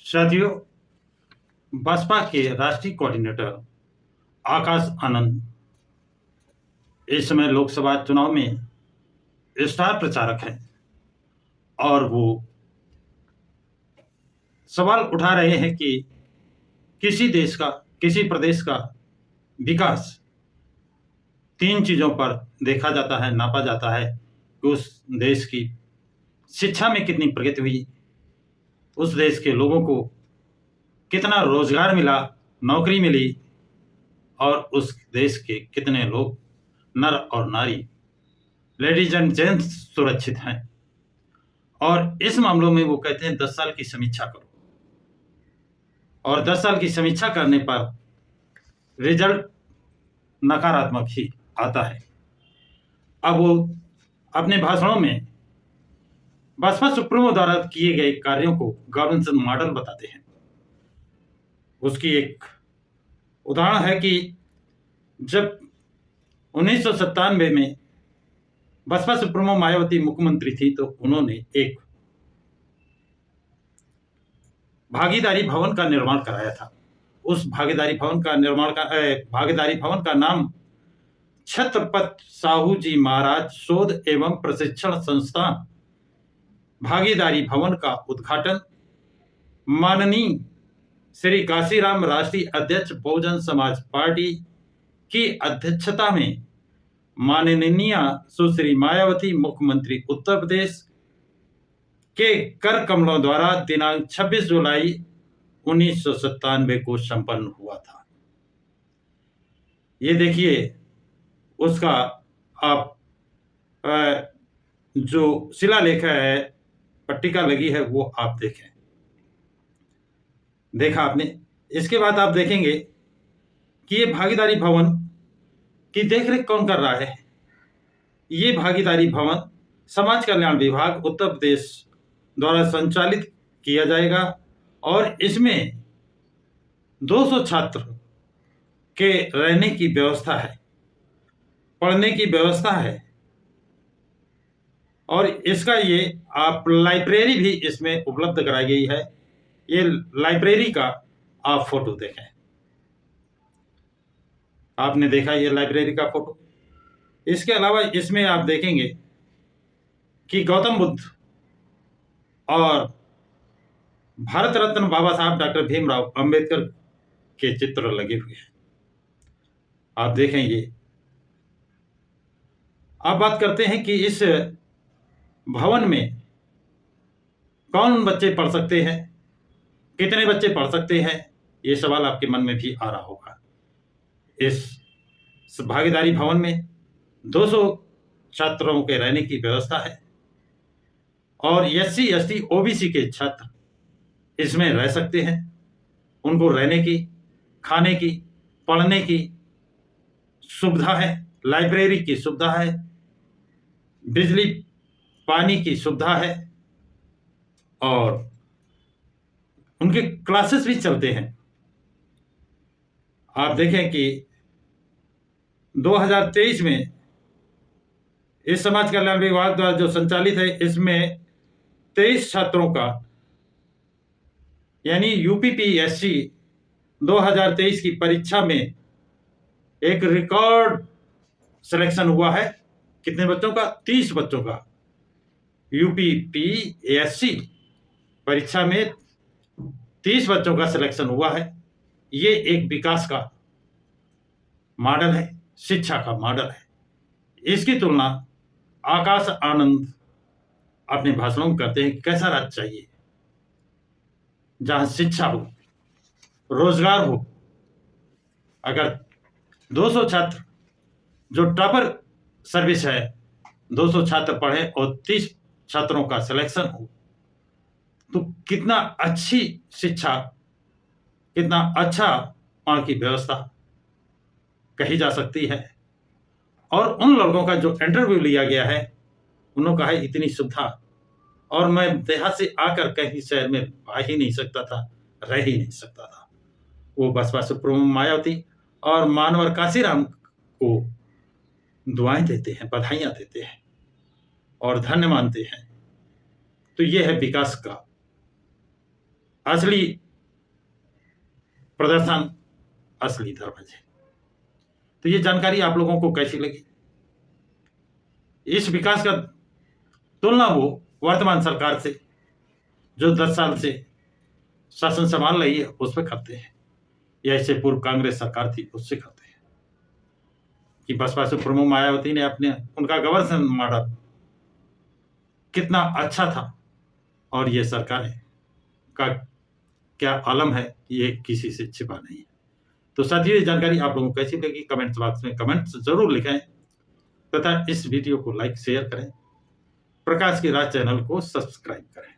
साथियों, बसपा के राष्ट्रीय कोऑर्डिनेटर आकाश आनंद इस समय लोकसभा चुनाव में स्टार प्रचारक हैं और वो सवाल उठा रहे हैं कि किसी देश का, किसी प्रदेश का विकास 3 चीजों पर देखा जाता है, नापा जाता है कि उस देश की शिक्षा में कितनी प्रगति हुई, उस देश के लोगों को कितना रोजगार मिला, नौकरी मिली और उस देश के कितने लोग, नर और नारी, लेडीज एंड जेंट्स सुरक्षित हैं। और इस मामलों में वो कहते हैं 10 साल की समीक्षा करो, और 10 साल की समीक्षा करने पर रिजल्ट नकारात्मक ही आता है। अब वो अपने भाषणों में बसपा सुप्रीमो द्वारा किए गए कार्यों को गवर्नेंस मॉडल बताते हैं। उसकी एक उदाहरण है कि जब 1997 में बसपा सुप्रीमो मायावती मुख्यमंत्री थी तो उन्होंने एक भागीदारी भवन का निर्माण कराया था। उस भागीदारी भवन का नाम छत्रपति साहू जी महाराज शोध एवं प्रशिक्षण संस्थान भागीदारी भवन का उद्घाटन माननीय श्री काशीराम राष्ट्रीय अध्यक्ष बहुजन समाज पार्टी की अध्यक्षता में माननीय सुश्री मायावती मुख्यमंत्री उत्तर प्रदेश के कर कमलों द्वारा दिनांक 26 जुलाई 1997 को संपन्न हुआ था। ये देखिए, उसका आप जो शिलालेख है, पट्टिका लगी है, वो आप देखें। देखा आपने। इसके बाद आप देखेंगे कि ये भागीदारी भवन की देखरेख कौन कर रहा है। ये भागीदारी भवन समाज कल्याण विभाग उत्तर प्रदेश द्वारा संचालित किया जाएगा और इसमें 200 छात्र के रहने की व्यवस्था है, पढ़ने की व्यवस्था है, और इसका ये आप लाइब्रेरी भी इसमें उपलब्ध कराई गई है। ये लाइब्रेरी का आप फोटो देखें। आपने देखा ये लाइब्रेरी का फोटो। इसके अलावा इसमें आप देखेंगे कि गौतम बुद्ध और भारत रत्न बाबा साहब डॉक्टर भीमराव अंबेडकर के चित्र लगे हुए हैं। आप देखें ये। आप बात करते हैं कि इस भवन में कौन बच्चे पढ़ सकते हैं, कितने बच्चे पढ़ सकते हैं, ये सवाल आपके मन में भी आ रहा होगा। इस भागीदारी भवन में 200 छात्रों के रहने की व्यवस्था है और SC ST OBC के छात्र इसमें रह सकते हैं। उनको रहने की, खाने की, पढ़ने की सुविधा है, लाइब्रेरी की सुविधा है, बिजली पानी की सुविधा है और उनके क्लासेस भी चलते हैं। आप देखें कि 2023 में इस समाज कल्याण विभाग द्वारा जो संचालित है, इसमें 23 छात्रों का, यानी UPPSC 2023 की परीक्षा में एक रिकॉर्ड सिलेक्शन हुआ है। कितने बच्चों का? 30 बच्चों का। UPPSC परीक्षा में 30 बच्चों का सिलेक्शन हुआ है। ये एक विकास का मॉडल है, शिक्षा का मॉडल है। इसकी तुलना आकाश आनंद अपने भाषणों में करते हैं कि कैसा राज्य चाहिए जहां शिक्षा हो, रोजगार हो। अगर 200 छात्र, जो टॉपर सर्विस है, 200 छात्र पढ़े और 30 छात्रों का सिलेक्शन हो, तो कितना अच्छी शिक्षा, कितना अच्छा वहां की व्यवस्था कही जा सकती है। और उन लड़कों का जो इंटरव्यू लिया गया है, उन्होंने कहा है इतनी सुविधा, और मैं देहात से आकर कहीं शहर में आ ही नहीं सकता था, रह ही नहीं सकता था। वो बसपा सुप्रीमो मायावती और मानवर काशीराम को दुआएं देते हैं, बधाइयां देते हैं और धन्य मानते हैं। तो ये है विकास का असली प्रदर्शन, असली दरवाजे। तो ये जानकारी आप लोगों को कैसी लगी? इस विकास का तुलना वो वर्तमान सरकार से, जो 10 साल से शासन संभाल रही है, उस पर करते हैं, या इससे पूर्व कांग्रेस सरकार थी उससे करते हैं कि बसपा सुप्रीमो मायावती ने उनका गवर्नर मॉडल कितना अच्छा था, और ये सरकारें का क्या आलम है, ये किसी से छिपा नहीं है। तो साथियों, ये जानकारी आप लोगों को कैसी लगी? कमेंट बॉक्स में कमेंट्स जरूर लिखें तथा इस वीडियो को लाइक शेयर करें। प्रकाश की राह चैनल को सब्सक्राइब करें।